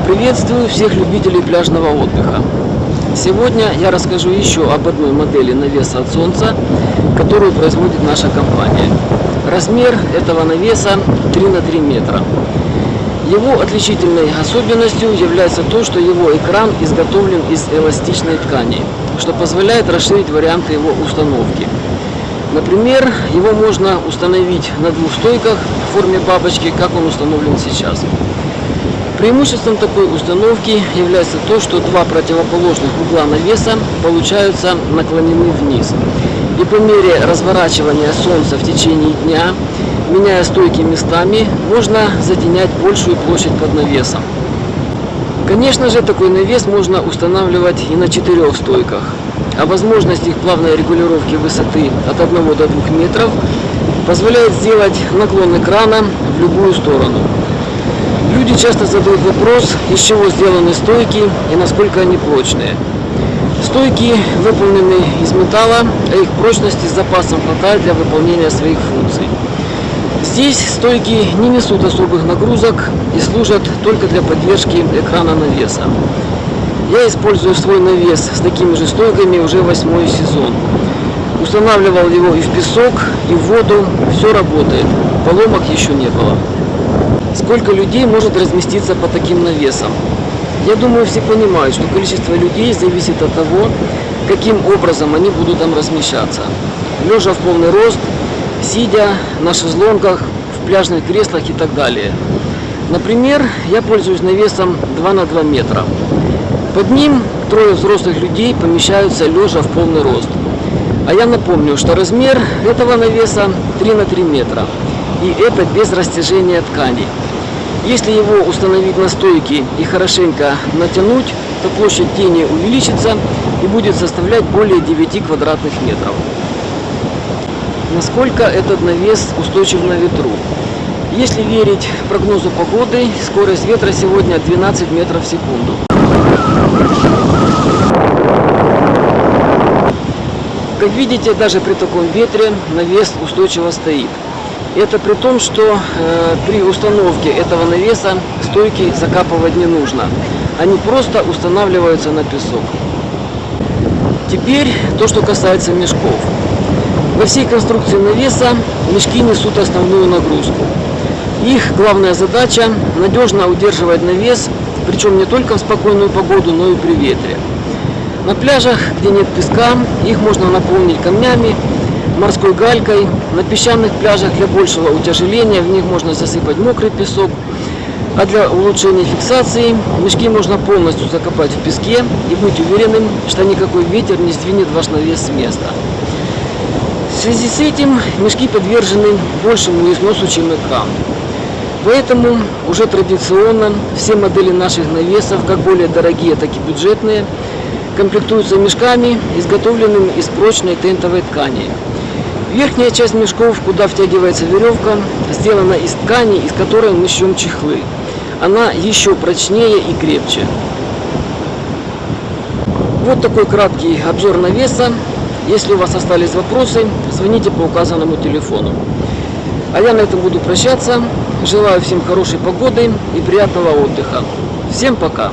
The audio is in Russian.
Приветствую всех любителей пляжного отдыха. Сегодня я расскажу еще об одной модели навеса от солнца, которую производит наша компания. Размер этого навеса 3 на 3 метра. Его отличительной особенностью является то, что его экран изготовлен из эластичной ткани, что позволяет расширить варианты его установки. Например, его можно установить на двух стойках в форме бабочки, как он установлен сейчас. Преимуществом такой установки является то, что два противоположных угла навеса получаются наклонены вниз. И по мере разворачивания солнца в течение дня, меняя стойки местами, можно затенять большую площадь под навесом. Конечно же, такой навес можно устанавливать и на 4 стойках, а возможность их плавной регулировки высоты от 1 до 2 метров позволяет сделать наклон экрана в любую сторону. Люди часто задают вопрос, из чего сделаны стойки и насколько они прочные. Стойки выполнены из металла, а их прочности с запасом хватает для выполнения своих функций. Здесь стойки не несут особых нагрузок и служат только для поддержки экрана навеса. Я использую свой навес с такими же стойками уже 8-й сезон. Устанавливал его и в песок, и в воду, все работает, поломок еще не было. Сколько людей может разместиться по таким навесам? Я думаю, все понимают, что количество людей зависит от того, каким образом они будут там размещаться. Лежа в полный рост, сидя на шезлонгах, в пляжных креслах и так далее. Например, я пользуюсь навесом 2 на 2 метра. Под ним 3 взрослых людей помещаются лежа в полный рост. А я напомню, что размер этого навеса 3 на 3 метра. И это без растяжения ткани. Если его установить на стойке и хорошенько натянуть, то площадь тени увеличится и будет составлять более 9 квадратных метров. Насколько этот навес устойчив на ветру? Если верить прогнозу погоды, скорость ветра сегодня 12 метров в секунду. Как видите, даже при таком ветре навес устойчиво стоит. Это при том, что при установке этого навеса стойки закапывать не нужно. Они просто устанавливаются на песок. Теперь то, что касается мешков. Во всей конструкции навеса мешки несут основную нагрузку. Их главная задача – надежно удерживать навес, причем не только в спокойную погоду, но и при ветре. На пляжах, где нет песка, их можно наполнить камнями, морской галькой. На песчаных пляжах для большего утяжеления в них можно засыпать мокрый песок. А для улучшения фиксации мешки можно полностью закопать в песке и быть уверенным, что никакой ветер не сдвинет ваш навес с места. В связи с этим мешки подвержены большему износу, чем экран. Поэтому уже традиционно все модели наших навесов, как более дорогие, так и бюджетные, комплектуются мешками, изготовленными из прочной тентовой ткани. Верхняя часть мешков, куда втягивается веревка, сделана из ткани, из которой мы шьем чехлы. Она еще прочнее и крепче. Вот такой краткий обзор навеса. Если у вас остались вопросы, звоните по указанному телефону. А я на этом буду прощаться. Желаю всем хорошей погоды и приятного отдыха. Всем пока!